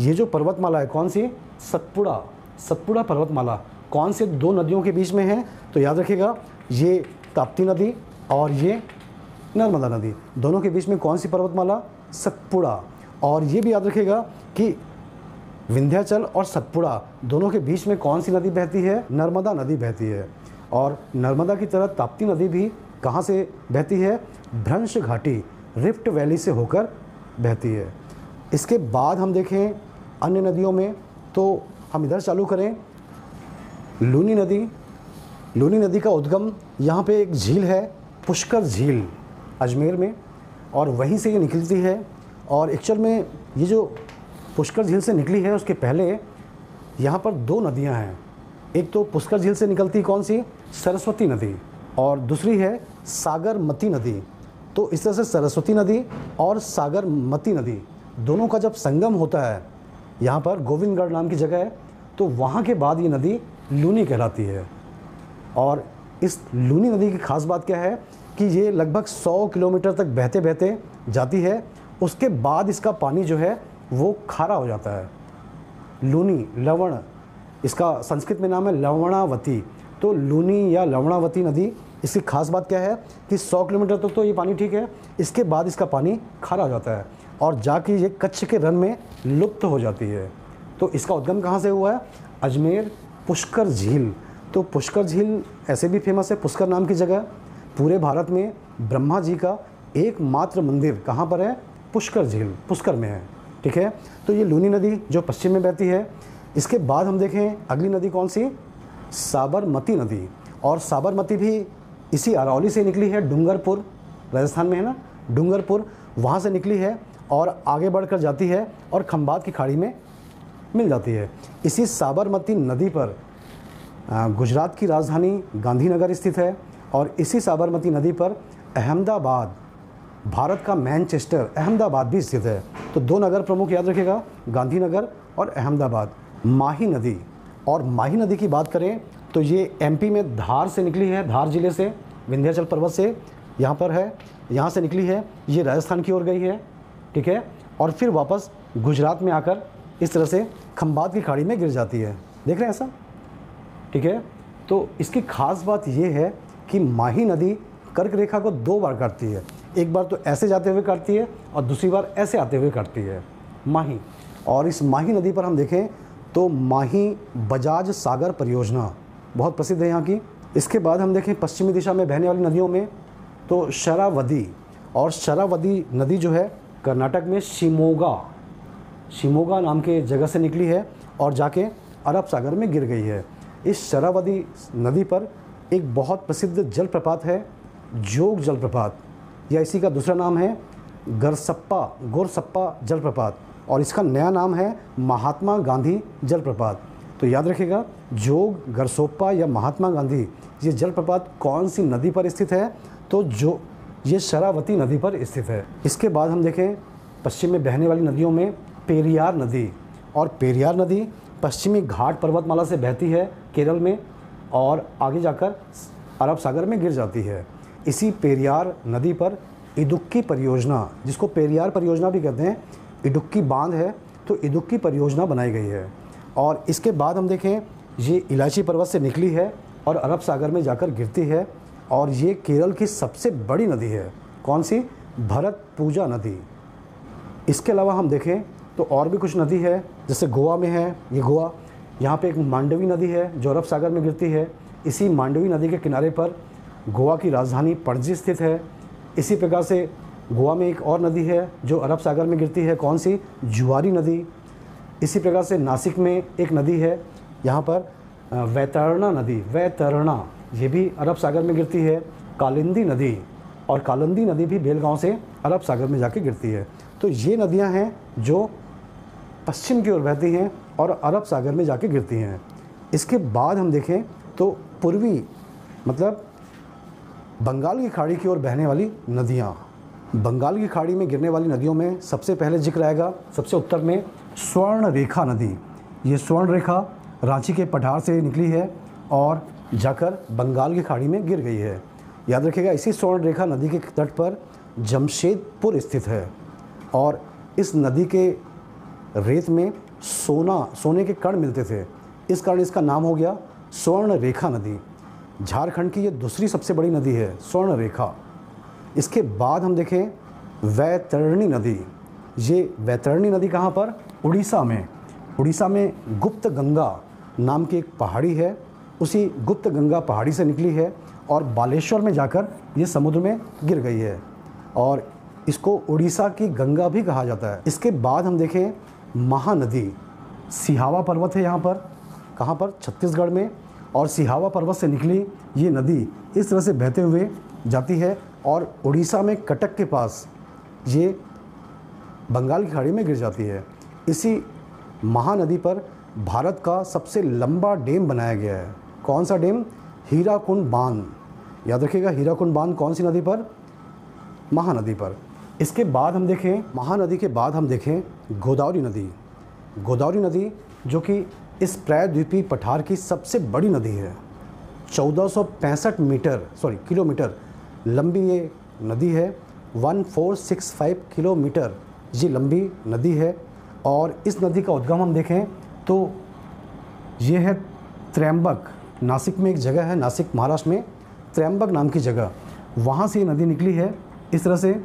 ये जो पर्वतमाला है कौन सी, सतपुड़ा पर्वतमाला कौन से 2 नदियों के बीच में है, तो याद रखिएगा ये ताप्ती नदी और ये नर्मदा नदी, दोनों के बीच में कौन सी पर्वतमाला, सतपुड़ा। और ये भी याद रखिएगा कि विंध्याचल और सतपुड़ा दोनों के बीच में कौन सी नदी बहती है, नर्मदा नदी बहती है। और नर्मदा की तरह ताप्ती नदी भी कहाँ से बहती है, भ्रंश घाटी, रिफ्ट वैली से होकर बहती है। इसके बाद हम देखें अन्य नदियों में, तो हम इधर चालू करें लूनी नदी। लूनी नदी का उद्गम यहाँ पे एक झील है, पुष्कर झील, अजमेर में, और वहीं से ये निकलती है। और एक्चुअल में ये जो पुष्कर झील से निकली है उसके पहले यहाँ पर 2 नदियाँ हैं। एक तो पुष्कर झील से निकलती कौन सी, सरस्वती नदी, और दूसरी है सागरमती नदी। तो इस तरह से सरस्वती नदी और सागरमती नदी दोनों का जब संगम होता है, यहाँ पर गोविंदगढ़ नाम की जगह है, तो वहाँ के बाद ये नदी लूनी कहलाती है। और इस लूनी नदी की खास बात क्या है कि ये लगभग 100 किलोमीटर तक बहते बहते जाती है, उसके बाद इसका पानी जो है वो खारा हो जाता है। लूनी, लवण, इसका संस्कृत में नाम है लवणावती। तो लूनी या लवणावती नदी, इसकी खास बात क्या है कि 100 किलोमीटर तक तो ये पानी ठीक है, इसके बाद इसका पानी खारा हो जाता है और जाके ये कच्छ के रन में लुप्त हो जाती है। तो इसका उद्गम कहाँ से हुआ है, अजमेर पुष्कर झील। तो पुष्कर झील ऐसे भी फेमस है, पुष्कर नाम की जगह। पूरे भारत में ब्रह्मा जी का एकमात्र मंदिर कहाँ पर है, पुष्कर झील, पुष्कर में है। ठीक है, तो ये लूनी नदी जो पश्चिम में बहती है। इसके बाद हम देखें अगली नदी कौन सी, साबरमती नदी। और साबरमती भी इसी अरौली से निकली है, डूंगरपुर राजस्थान में है ना, डूंगरपुर, वहाँ से निकली है और आगे बढ़कर जाती है और खंबात की खाड़ी में मिल जाती है। इसी साबरमती नदी पर गुजरात की राजधानी गांधीनगर स्थित है और इसी साबरमती नदी पर अहमदाबाद, भारत का मैनचेस्टर अहमदाबाद भी स्थित है। तो 2 नगर प्रमुख याद रखिएगा, गांधीनगर और अहमदाबाद। माही नदी, और माही नदी की बात करें तो ये एमपी में धार से निकली है, धार जिले से, विंध्याचल पर्वत से यहाँ पर है, यहाँ से निकली है, ये राजस्थान की ओर गई है। ठीक है, और फिर वापस गुजरात में आकर इस तरह से खंबात की खाड़ी में गिर जाती है। देख रहे हैं ऐसा। ठीक है, तो इसकी खास बात यह है कि माही नदी कर्क रेखा को 2 बार काटती है, एक बार तो ऐसे जाते हुए काटती है और दूसरी बार ऐसे आते हुए काटती है माही। और इस माही नदी पर हम देखें तो माही बजाज सागर परियोजना बहुत प्रसिद्ध है यहाँ की। इसके बाद हम देखें पश्चिमी दिशा में बहने वाली नदियों में तो शरावती, और शरावती नदी जो है कर्नाटक में शिमोगा नाम के जगह से निकली है और जाके अरब सागर में गिर गई है। इस शरावती नदी पर एक बहुत प्रसिद्ध जलप्रपात है, जोग जलप्रपात, या इसी का दूसरा नाम है गोरसप्पा जलप्रपात, और इसका नया नाम है महात्मा गांधी जलप्रपात। तो याद रखिएगा, जोग, गरसोप्पा या महात्मा गांधी, ये जलप्रपात कौन सी नदी पर स्थित है, तो जो ये शरावती नदी पर स्थित है। इसके बाद हम देखें पश्चिम में बहने वाली नदियों में पेरियार नदी, और पेरियार नदी पश्चिमी घाट पर्वतमाला से बहती है केरल में और आगे जाकर अरब सागर में गिर जाती है। इसी पेरियार नदी पर इडुक्की परियोजना, जिसको पेरियार परियोजना भी कहते हैं, इडुक्की बांध है, तो इडुक्की परियोजना बनाई गई है। और इसके बाद हम देखें ये इलायची पर्वत से निकली है और अरब सागर में जाकर गिरती है, और ये केरल की सबसे बड़ी नदी है। कौन सी, भरतपुजा नदी। इसके अलावा हम देखें तो और भी कुछ नदी है, जैसे गोवा में है, ये गोवा, यहाँ पे एक मांडवी नदी है जो अरब सागर में गिरती है। इसी मांडवी नदी के किनारे पर गोवा की राजधानी पणजी स्थित है। इसी प्रकार से गोवा में एक और नदी है जो अरब सागर में गिरती है, कौन सी, जुआरी नदी। इसी प्रकार से नासिक में एक नदी है, यहाँ पर वैतरणा नदी, वैतरणा, ये भी अरब सागर में गिरती है। कालिंदी नदी, और कालिंदी नदी भी बेलगांव से अरब सागर में जाके गिरती है। तो ये नदियाँ हैं जो पश्चिम की ओर बहती हैं और अरब सागर में जाके गिरती हैं। इसके बाद हम देखें तो पूर्वी, मतलब बंगाल की खाड़ी की ओर बहने वाली नदियाँ। बंगाल की खाड़ी में गिरने वाली नदियों में सबसे पहले जिक्र आएगा सबसे उत्तर में स्वर्ण रेखा नदी। ये स्वर्ण रेखा रांची के पठार से निकली है और जाकर बंगाल की खाड़ी में गिर गई है। याद रखिएगा, इसी स्वर्ण रेखा नदी के तट पर जमशेदपुर स्थित है और इस नदी के रेत में सोने के कण मिलते थे, इस कारण इसका नाम हो गया स्वर्ण रेखा नदी। झारखंड की ये दूसरी सबसे बड़ी नदी है स्वर्ण रेखा। इसके बाद हम देखें वैतरणी नदी। ये वैतरणी नदी कहाँ पर? उड़ीसा में। उड़ीसा में गुप्त गंगा नाम की एक पहाड़ी है, उसी गुप्त गंगा पहाड़ी से निकली है और बालेश्वर में जाकर ये समुद्र में गिर गई है और इसको उड़ीसा की गंगा भी कहा जाता है। इसके बाद हम देखें महानदी। सिहावा पर्वत है यहाँ पर, कहाँ पर? छत्तीसगढ़ में। और सिहावा पर्वत से निकली ये नदी इस तरह से बहते हुए जाती है और उड़ीसा में कटक के पास ये बंगाल की खाड़ी में गिर जाती है। इसी महानदी पर भारत का सबसे लंबा डैम बनाया गया है। कौन सा डैम? हीराकुंड बांध। याद रखिएगा, हीराकुंड बांध कौन सी नदी पर? महानदी पर। इसके बाद हम देखें, महानदी के बाद हम देखें गोदावरी नदी। गोदावरी नदी जो कि इस प्रायद्वीपीय पठार की सबसे बड़ी नदी है। 1465 किलोमीटर लंबी ये नदी है। 1465 किलोमीटर ये लंबी नदी है और इस नदी का उद्गम हम देखें तो ये है त्र्यंबक। नासिक में एक जगह है, नासिक महाराष्ट्र में त्र्यंबक नाम की जगह, वहाँ से ये नदी निकली है इस तरह से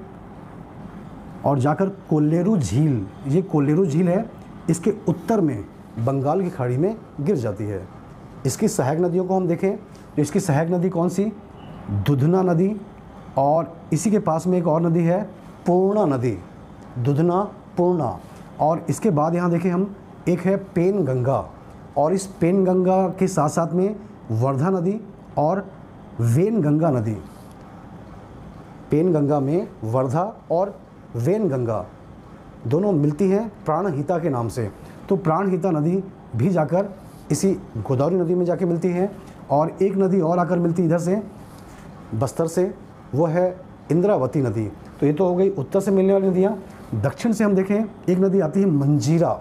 और जाकर कोल्लेरू झील, ये कोल्लेरू झील है, इसके उत्तर में बंगाल की खाड़ी में गिर जाती है। इसकी सहायक नदियों को हम देखें तो इसकी सहायक नदी कौन सी? दुधना नदी और इसी के पास में एक और नदी है पूर्णा नदी, दुधना पूर्णा। और इसके बाद यहाँ देखें हम, एक है पेन गंगा और इस पेन गंगा के साथ साथ में वर्धा नदी और वेन गंगा नदी। पेन गंगा में वर्धा और वेन गंगा दोनों मिलती हैं प्राणहिता के नाम से। तो प्राणहिता नदी भी जाकर इसी गोदावरी नदी में जाके मिलती है और एक नदी और आकर मिलती इधर से बस्तर से, वो है इंद्रावती नदी। तो ये तो हो गई उत्तर से मिलने वाली नदियाँ। दक्षिण से हम देखें एक नदी आती है मंजीरा।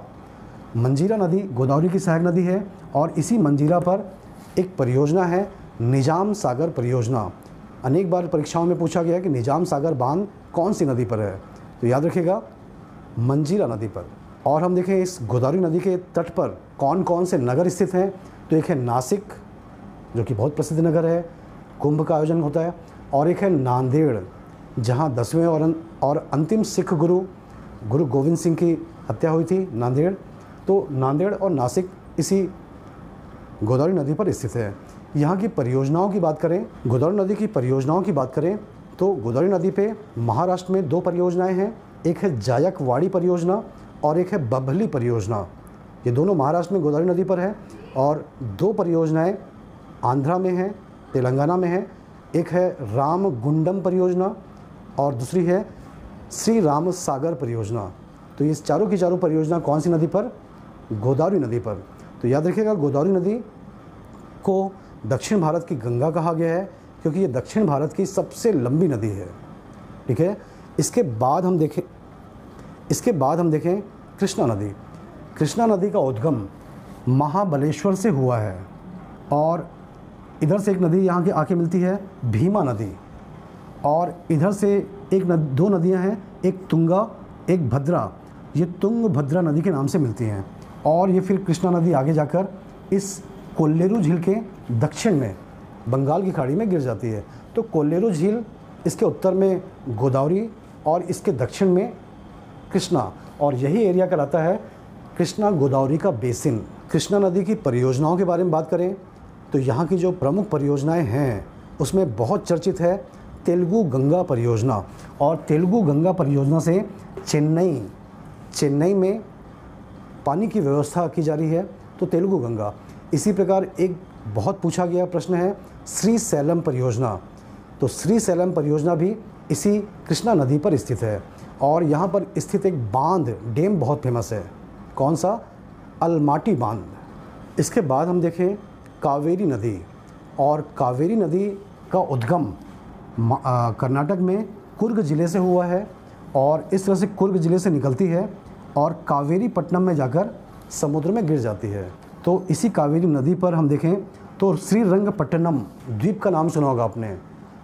मंजीरा नदी गोदावरी की सहायक नदी है और इसी मंजीरा पर एक परियोजना है निजाम सागर परियोजना। अनेक बार परीक्षाओं में पूछा गया कि निजाम सागर बांध कौन सी नदी पर है, तो याद रखिएगा मंजीरा नदी पर। और हम देखें इस गोदावरी नदी के तट पर कौन कौन से नगर स्थित हैं, तो एक है नासिक जो कि बहुत प्रसिद्ध नगर है, कुंभ का आयोजन होता है, और एक है नांदेड़ जहां 10वें और अंतिम सिख गुरु गोविंद सिंह की हत्या हुई थी, नांदेड़। तो नांदेड़ और नासिक इसी गोदावरी नदी पर स्थित है। यहाँ की परियोजनाओं की बात करें, गोदावरी नदी की परियोजनाओं की बात करें तो गोदावरी नदी पे महाराष्ट्र में 2 परियोजनाएं हैं, एक है जायकवाड़ी परियोजना और एक है बबली परियोजना। ये दोनों महाराष्ट्र में गोदावरी नदी पर है और 2 परियोजनाएं आंध्रा में हैं, तेलंगाना में हैं। एक है रामगुंडम परियोजना और दूसरी है श्री राम सागर परियोजना। तो ये चारों की चारों परियोजना कौन सी नदी पर? गोदावरी नदी पर। तो याद रखिएगा गोदावरी नदी को दक्षिण भारत की गंगा कहा गया है क्योंकि ये दक्षिण भारत की सबसे लंबी नदी है। ठीक है। इसके बाद हम देखें कृष्णा नदी। कृष्णा नदी का उद्गम महाबलेश्वर से हुआ है और इधर से एक नदी यहाँ की आके मिलती है भीमा नदी और इधर से दो नदियाँ हैं, एक तुंगा एक भद्रा। ये तुंग भद्रा नदी के नाम से मिलती हैं और ये फिर कृष्णा नदी आगे जाकर इस कोल्लेरू झील के दक्षिण में बंगाल की खाड़ी में गिर जाती है। तो कोल्लेरू झील इसके उत्तर में गोदावरी और इसके दक्षिण में कृष्णा, और यही एरिया कहलाता है कृष्णा गोदावरी का बेसिन। कृष्णा नदी की परियोजनाओं के बारे में बात करें तो यहाँ की जो प्रमुख परियोजनाएं हैं उसमें बहुत चर्चित है तेलुगु गंगा परियोजना। और तेलुगु गंगा परियोजना से चेन्नई में पानी की व्यवस्था की जा रही है, तो तेलुगु गंगा। इसी प्रकार एक बहुत पूछा गया प्रश्न है श्री सैलम परियोजना। तो श्री सैलम परियोजना भी इसी कृष्णा नदी पर स्थित है और यहाँ पर स्थित एक बांध डैम बहुत फेमस है। कौन सा? अलमाटी बांध। इसके बाद हम देखें कावेरी नदी, और कावेरी नदी का उद्गम कर्नाटक में कुर्ग ज़िले से हुआ है और इस तरह से कुर्ग ज़िले से निकलती है और कावेरी पट्टनम में जाकर समुद्र में गिर जाती है। तो इसी कावेरी नदी पर हम देखें तो श्रीरंगपट्टनम द्वीप का नाम सुना होगा आपने।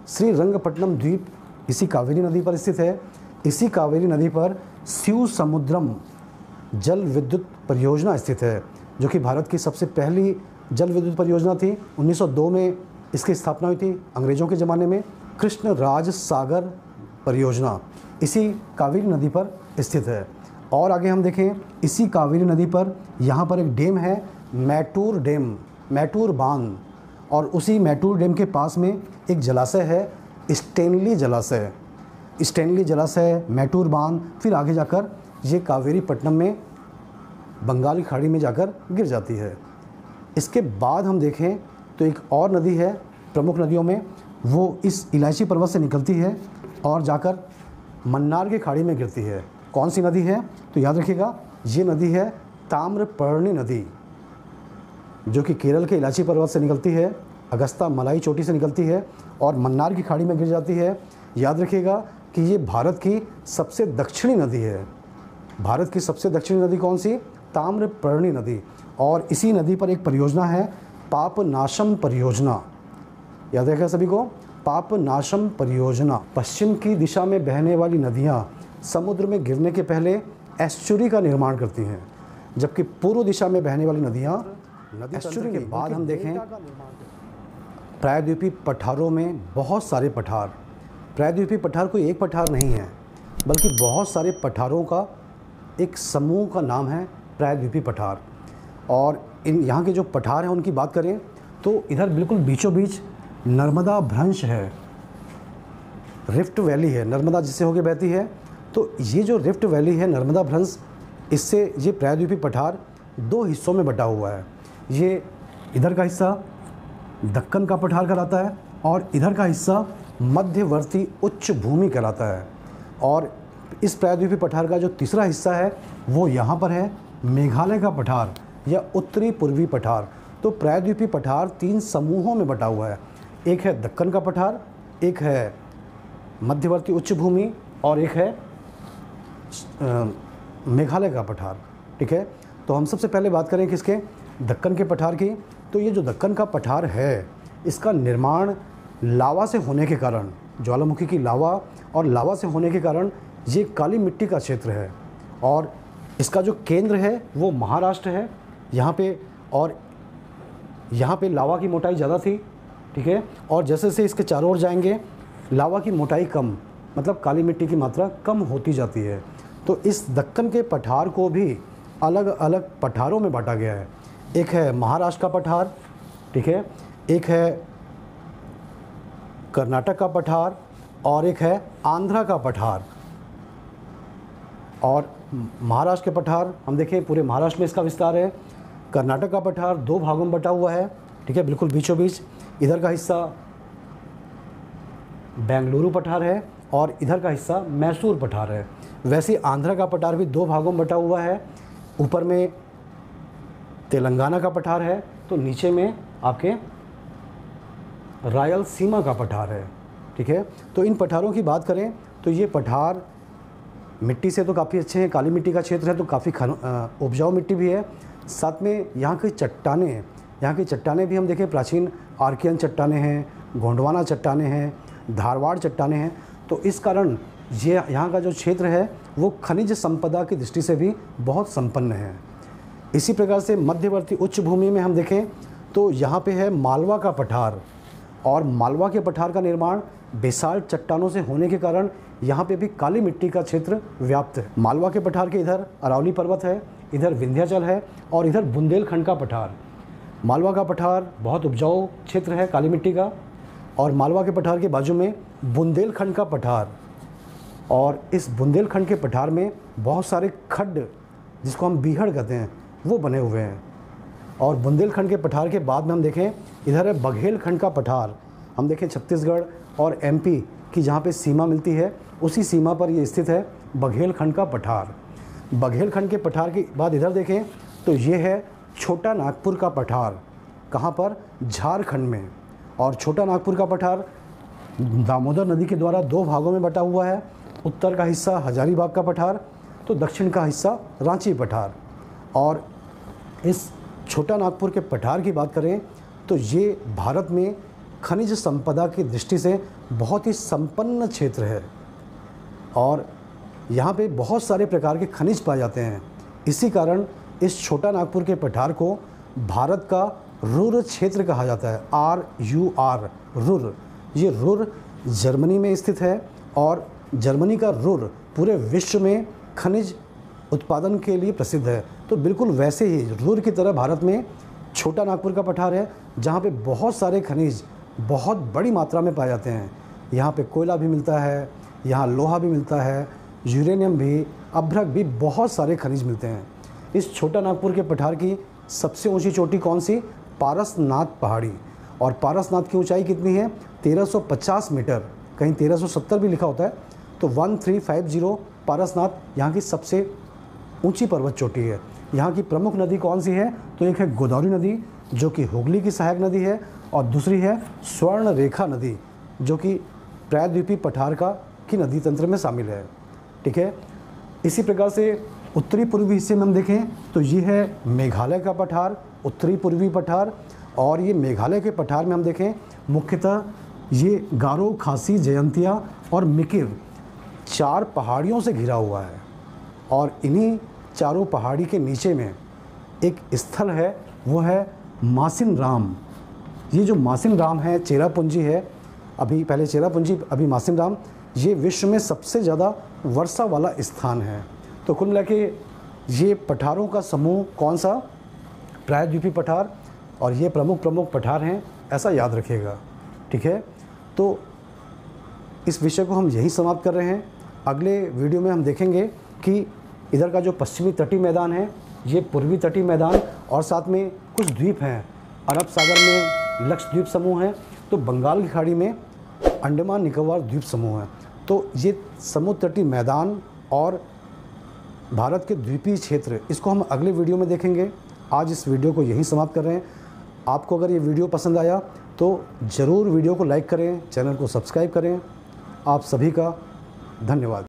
श्रीरंगपट्टनम द्वीप इसी कावेरी नदी पर स्थित है। इसी कावेरी नदी पर शिव समुद्रम जल विद्युत परियोजना स्थित है, जो कि भारत की सबसे पहली जल विद्युत परियोजना थी। 1902 में इसकी स्थापना हुई थी अंग्रेज़ों के ज़माने में। कृष्ण राज सागर परियोजना इसी कावेरी नदी पर स्थित है। और आगे हम देखें इसी कावेरी नदी पर यहाँ पर एक डैम है, मैटूर डैम, मैटूर बांध, और उसी मैटूर डैम के पास में एक जलाशय है, स्टैनली जलाशय। स्टैनली जलाशय, मैटूर बांध, फिर आगे जाकर ये कावेरीपट्टनम में बंगाल की खाड़ी में जाकर गिर जाती है। इसके बाद हम देखें तो एक और नदी है प्रमुख नदियों में, वो इस इलायची पर्वत से निकलती है और जाकर मन्नार की खाड़ी में गिरती है। कौन सी नदी है? तो याद रखिएगा, ये नदी है ताम्रपर्णी नदी, जो कि केरल के इलायची पर्वत से निकलती है, अगस्ता मलाई चोटी से निकलती है और मन्नार की खाड़ी में गिर जाती है। याद रखिएगा कि ये भारत की सबसे दक्षिणी नदी है। भारत की सबसे दक्षिणी नदी कौन सी? ताम्रपर्णी नदी। और इसी नदी पर एक परियोजना है, पापनाशम परियोजना। याद रखिएगा सभी को, पापनाशम परियोजना। पश्चिम की दिशा में बहने वाली नदियाँ समुद्र में गिरने के पहले एस्चुरी का निर्माण करती हैं, जबकि पूर्व दिशा में बहने वाली नदियाँ एस्चुरी के बाद हम देखें प्रायद्वीपीय पठारों में बहुत सारे पठार। प्रायद्वीपीय पठार कोई एक पठार नहीं है, बल्कि बहुत सारे पठारों का एक समूह का नाम है प्रायद्वीपीय पठार। और इन यहाँ के जो पठार हैं उनकी बात करें तो इधर बिल्कुल बीचों बीच नर्मदा भ्रंश है, रिफ्ट वैली है, नर्मदा जिससे होकर बहती है। तो ये जो रिफ्ट वैली है, नर्मदा भ्रंश, इससे ये प्रायद्वीपीय पठार दो हिस्सों में बटा हुआ है। ये इधर का हिस्सा दक्कन का पठार कहलाता है और इधर का हिस्सा मध्यवर्ती उच्च भूमि कहलाता है। और इस प्रायद्वीपीय पठार का जो तीसरा हिस्सा है वो यहाँ पर है, मेघालय का पठार या उत्तरी पूर्वी पठार। तो प्रायद्वीपीय पठार 3 समूहों में बटा हुआ है। एक है दक्कन का पठार, एक है मध्यवर्ती उच्च भूमि और एक है मेघालय का पठार। ठीक है, तो हम सबसे पहले बात करें किसके? दक्कन के पठार की। तो ये जो दक्कन का पठार है, इसका निर्माण लावा से होने के कारण, ज्वालामुखी की लावा और लावा से होने के कारण ये काली मिट्टी का क्षेत्र है। और इसका जो केंद्र है वो महाराष्ट्र है यहाँ पे, और यहाँ पे लावा की मोटाई ज़्यादा थी। ठीक है, और जैसे जैसे इसके चारों ओर जाएंगे लावा की मोटाई कम, मतलब काली मिट्टी की मात्रा कम होती जाती है। तो इस दक्कन के पठार को भी अलग अलग पठारों में बांटा गया है। एक है महाराष्ट्र का पठार, ठीक है, एक है कर्नाटक का पठार और एक है आंध्रा का पठार। और महाराष्ट्र के पठार हम देखें पूरे महाराष्ट्र में इसका विस्तार है। कर्नाटक का पठार 2 भागों में बटा हुआ है। ठीक है, बिल्कुल बीचों बीच इधर का हिस्सा बेंगलुरु पठार है और इधर का हिस्सा मैसूर पठार है। वैसे आंध्रा का पठार भी 2 भागों में बटा हुआ है। ऊपर में तेलंगाना का पठार है तो नीचे में आपके रायलसीमा का पठार है। ठीक है, तो इन पठारों की बात करें तो ये पठार मिट्टी से तो काफ़ी अच्छे हैं, काली मिट्टी का क्षेत्र है तो काफ़ी उपजाऊ मिट्टी भी है। साथ में यहाँ की चट्टानें भी हम देखें प्राचीन आर्कियन चट्टानें हैं, गोंडवाना चट्टानें हैं, धारवाड़ चट्टानें हैं। तो इस कारण ये यहाँ का जो क्षेत्र है वो खनिज संपदा की दृष्टि से भी बहुत संपन्न है। इसी प्रकार से मध्यवर्ती उच्च भूमि में हम देखें तो यहाँ पे है मालवा का पठार, और मालवा के पठार का निर्माण बेसाल्ट चट्टानों से होने के कारण यहाँ पे भी काली मिट्टी का क्षेत्र व्याप्त है। मालवा के पठार के इधर अरावली पर्वत है, इधर विंध्याचल है और इधर बुंदेलखंड का पठार। मालवा का पठार बहुत उपजाऊ क्षेत्र है काली मिट्टी का, और मालवा के पठार के बाजू में बुंदेलखंड का पठार। और इस बुंदेलखंड के पठार में बहुत सारे खड्ड, जिसको हम बीहड़ कहते हैं, वो बने हुए हैं। और बुंदेलखंड के पठार के बाद में हम देखें इधर है बघेलखंड का पठार। हम देखें छत्तीसगढ़ और एमपी की जहाँ पे सीमा मिलती है उसी सीमा पर ये स्थित है बघेलखंड का पठार। बघेलखंड के पठार के बाद इधर देखें तो ये है छोटा नागपुर का पठार। कहाँ पर? झारखंड में। और छोटा नागपुर का पठार दामोदर नदी के द्वारा 2 भागों में बटा हुआ है। उत्तर का हिस्सा हजारीबाग का पठार तो दक्षिण का हिस्सा रांची पठार। और इस छोटा नागपुर के पठार की बात करें तो ये भारत में खनिज संपदा की दृष्टि से बहुत ही संपन्न क्षेत्र है और यहाँ पे बहुत सारे प्रकार के खनिज पाए जाते हैं। इसी कारण इस छोटा नागपुर के पठार को भारत का रुर क्षेत्र कहा जाता है। RUR, रुर। ये रुर जर्मनी में स्थित है और जर्मनी का रुर पूरे विश्व में खनिज उत्पादन के लिए प्रसिद्ध है। तो बिल्कुल वैसे ही रुर की तरह भारत में छोटा नागपुर का पठार है, जहाँ पे बहुत सारे खनिज बहुत बड़ी मात्रा में पाए जाते हैं। यहाँ पे कोयला भी मिलता है, यहाँ लोहा भी मिलता है, यूरेनियम भी, अभ्रक भी, बहुत सारे खनिज मिलते हैं। इस छोटा नागपुर के पठार की सबसे ऊंची चोटी कौन सी? पारसनाथ पहाड़ी। और पारसनाथ की ऊंचाई कितनी है? 1350 मीटर, कहीं 1370 भी लिखा होता है। तो 1350 पारसनाथ यहाँ की सबसे ऊंची पर्वत चोटी है। यहाँ की प्रमुख नदी कौन सी है? तो एक है गोदावरी नदी जो कि हुगली की सहायक नदी है और दूसरी है स्वर्ण रेखा नदी जो कि प्रायद्वीपीय पठार की नदी तंत्र में शामिल है। ठीक है। इसी प्रकार से उत्तरी पूर्वी हिस्से में हम देखें तो ये है मेघालय का पठार, उत्तरी पूर्वी पठार। और ये मेघालय के पठार में हम देखें मुख्यतः ये गारो, खासी, जयंतिया और मिकिर 4 पहाड़ियों से घिरा हुआ है और इन्हीं चारों पहाड़ी के नीचे में एक स्थल है, वो है मासिन राम। ये जो मासिन राम है, चेरापूंजी है, अभी पहले चेरापूंजी अभी मासिन राम, ये विश्व में सबसे ज़्यादा वर्षा वाला स्थान है। तो कुल मिला के ये पठारों का समूह कौन सा? प्रायद्वीपीय पठार। और ये प्रमुख पठार हैं, ऐसा याद रखिएगा। ठीक है। तो इस विषय को हम यहीं समाप्त कर रहे हैं। अगले वीडियो में हम देखेंगे कि इधर का जो पश्चिमी तटीय मैदान है, ये पूर्वी तटीय मैदान और साथ में कुछ द्वीप हैं। अरब सागर में लक्षद्वीप समूह है, तो बंगाल की खाड़ी में अंडमान निकोबार द्वीप समूह है। तो ये समुद्र तटीय मैदान और भारत के द्वीपीय क्षेत्र, इसको हम अगले वीडियो में देखेंगे। आज इस वीडियो को यहीं समाप्त कर रहे हैं। आपको अगर ये वीडियो पसंद आया तो ज़रूर वीडियो को लाइक करें, चैनल को सब्सक्राइब करें। आप सभी का धन्यवाद।